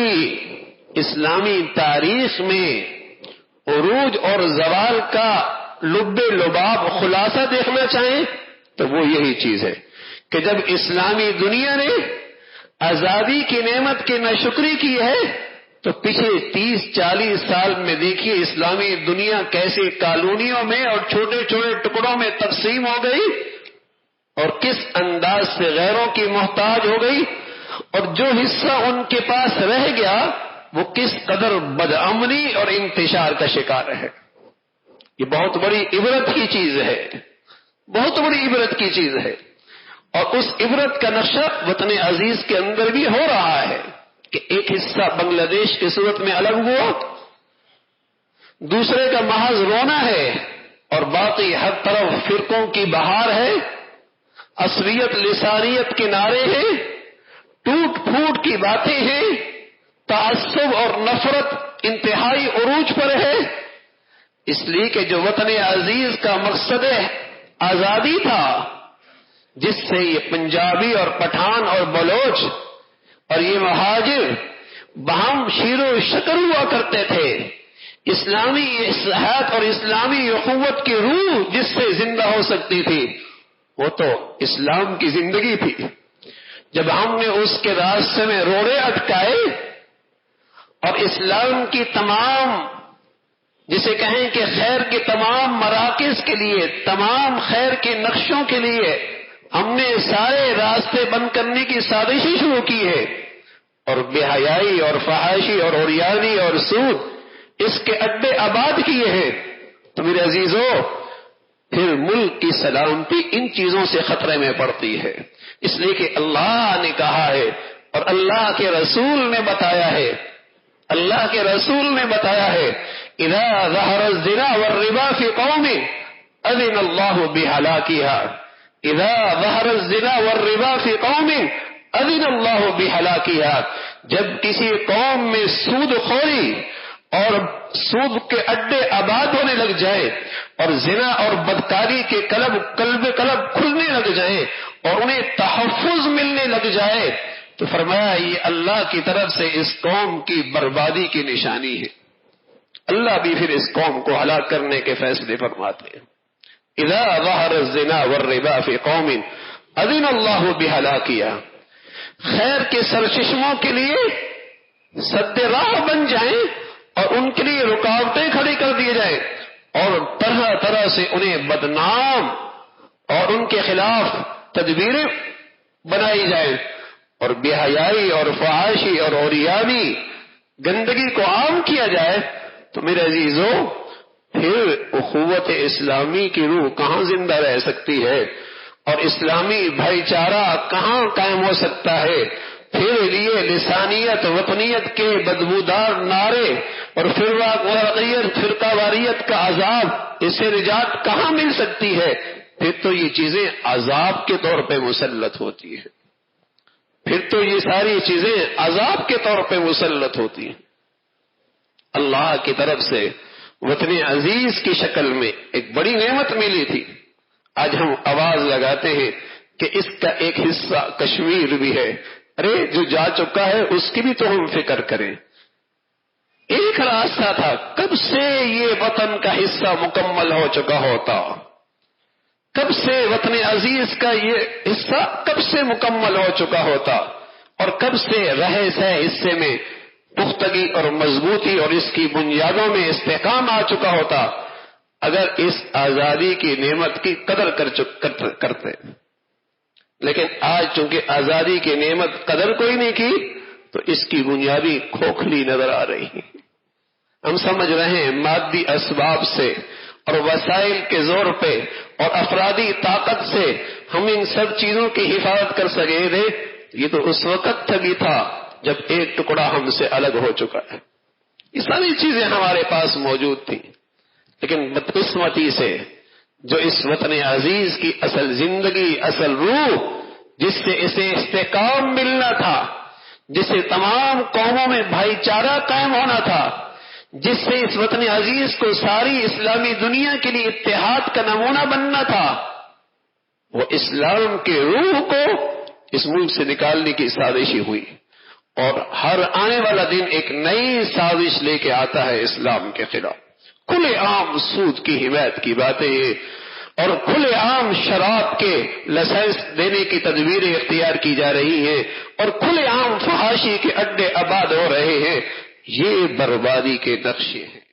پوری اسلامی تاریخ میں عروج اور زوال کا لب لباب خلاصہ دیکھنا چاہیں تو وہ یہی چیز ہے کہ جب اسلامی دنیا نے آزادی کی نعمت کی ناشکری کی ہے تو پچھلے 30-40 سال میں دیکھیے اسلامی دنیا کیسے کالونیوں میں اور چھوٹے چھوٹے ٹکڑوں میں تقسیم ہو گئی اور کس انداز سے غیروں کی محتاج ہو گئی، اور جو حصہ ان کے پاس رہ گیا وہ کس قدر بدامنی اور انتشار کا شکار ہے۔ یہ بہت بڑی عبرت کی چیز ہے، بہت بڑی عبرت کی چیز ہے، اور اس عبرت کا نقشہ وطن عزیز کے اندر بھی ہو رہا ہے کہ ایک حصہ بنگلہ دیش کی صورت میں الگ ہوا، دوسرے کا محض رونا ہے اور باقی ہر طرف فرقوں کی بہار ہے، عصبیت لسانیت کے نعرے ہیں، ٹوٹ پھوٹ کی باتیں ہیں، تعصب اور نفرت انتہائی عروج پر ہے، اس لیے کہ جو وطن عزیز کا مقصد آزادی تھا، جس سے یہ پنجابی اور پٹھان اور بلوچ اور یہ مہاجر باہم شیر و شکر ہوا کرتے تھے، اسلامی اصلاحات اور اسلامی اخوت کی روح جس سے زندہ ہو سکتی تھی وہ تو اسلام کی زندگی تھی۔ جب ہم نے اس کے راستے میں روڑے اٹکائے اور اسلام کی تمام، جسے کہیں کہ خیر کے تمام مراکز کے لیے، تمام خیر کے نقشوں کے لیے ہم نے سارے راستے بند کرنے کی سازشیں شروع کی ہے اور بے حیائی اور فحاشی اور عریانی اور سود اس کے اڈے آباد کیے ہیں، تو میرے عزیزو پھر ملک کی سلامتی ان چیزوں سے خطرے میں پڑتی ہے، اس لیے کہ اللہ نے کہا ہے اور اللہ کے رسول نے بتایا ہے، اللہ کے رسول نے بتایا ہے اذا ظہر الزنا والربا فی قوم اذن اللہ بہلاکہا، اذا ظہر الزنا والربا فی قوم اذن اللہ بہلاکہا، جب کسی قوم میں سود خوری اور سود کے اڈے آباد ہونے لگ جائے اور زنا اور بدکاری کے قلب کھلنے لگ جائیں اور انہیں تحفظ ملنے لگ جائے تو فرمایا یہ اللہ کی طرف سے اس قوم کی بربادی کی نشانی ہے، اللہ بھی پھر اس قوم کو ہلاک کرنے کے فیصلے فرماتے ہیں۔ اذا ظہر الزنا والربا فی قوم اذن اللہ بہلاکہا، خیر کے سرچشموں کے لیے سد راہ بن جائیں اور ان کے لیے رکاوٹیں کھڑی کر دیے جائیں اور طرح طرح سے انہیں بدنام اور ان کے خلاف تدبیریں بنائی جائیں اور بے حیائی اور فحاشی اور عریانی گندگی کو عام کیا جائے، تو میرے عزیزو پھر اخوت اسلامی کی روح کہاں زندہ رہ سکتی ہے اور اسلامی بھائی چارہ کہاں قائم ہو سکتا ہے؟ پھر لیے لسانیت وطنیت کے بدبودار نعرے اور فرقہ واریت کا عذاب، اس سے نجات کہاں مل سکتی ہے؟ پھر تو یہ چیزیں عذاب کے طور پہ مسلط ہوتی ہیں، پھر تو یہ ساری چیزیں عذاب کے طور پہ مسلط ہوتی ہیں۔ اللہ کی طرف سے وطن عزیز کی شکل میں ایک بڑی نعمت ملی تھی، آج ہم آواز لگاتے ہیں کہ اس کا ایک حصہ کشمیر بھی ہے، ارے جو جا چکا ہے اس کی بھی تو ہم فکر کریں۔ ایک راستہ تھا، کب سے یہ وطن کا حصہ مکمل ہو چکا ہوتا، کب سے وطن عزیز کا یہ حصہ کب سے مکمل ہو چکا ہوتا اور کب سے رہے سہ حصے میں پختگی اور مضبوطی اور اس کی بنیادوں میں استحکام آ چکا ہوتا اگر اس آزادی کی نعمت کی قدر کرتے۔ لیکن آج چونکہ آزادی کی نعمت قدر کوئی نہیں کی تو اس کی بنیادی کھوکھلی نظر آ رہی ہے۔ ہم سمجھ رہے ہیں مادی اسباب سے اور وسائل کے زور پہ اور افرادی طاقت سے ہم ان سب چیزوں کی حفاظت کر سکے تھے، یہ تو اس وقت تک تھا جب ایک ٹکڑا ہم سے الگ ہو چکا ہے۔ یہ ساری چیزیں ہمارے پاس موجود تھیں، لیکن بدقسمتی سے جو اس وطن عزیز کی اصل زندگی، اصل روح، جس سے اسے استحکام ملنا تھا، جس سے تمام قوموں میں بھائی چارہ قائم ہونا تھا، جس سے اس وطن عزیز کو ساری اسلامی دنیا کے لیے اتحاد کا نمونہ بننا تھا، وہ اسلام کے روح کو اس ملک سے نکالنے کی سازش ہوئی اور ہر آنے والا دن ایک نئی سازش لے کے آتا ہے اسلام کے خلاف. کھلے عام سود کی حمایت کی باتیں ہیں اور کھلے عام شراب کے لائسنس دینے کی تدبیریں اختیار کی جا رہی ہیں اور کھلے عام فحاشی کے اڈے آباد ہو رہے ہیں. یہ بربادی کے نقشے ہیں.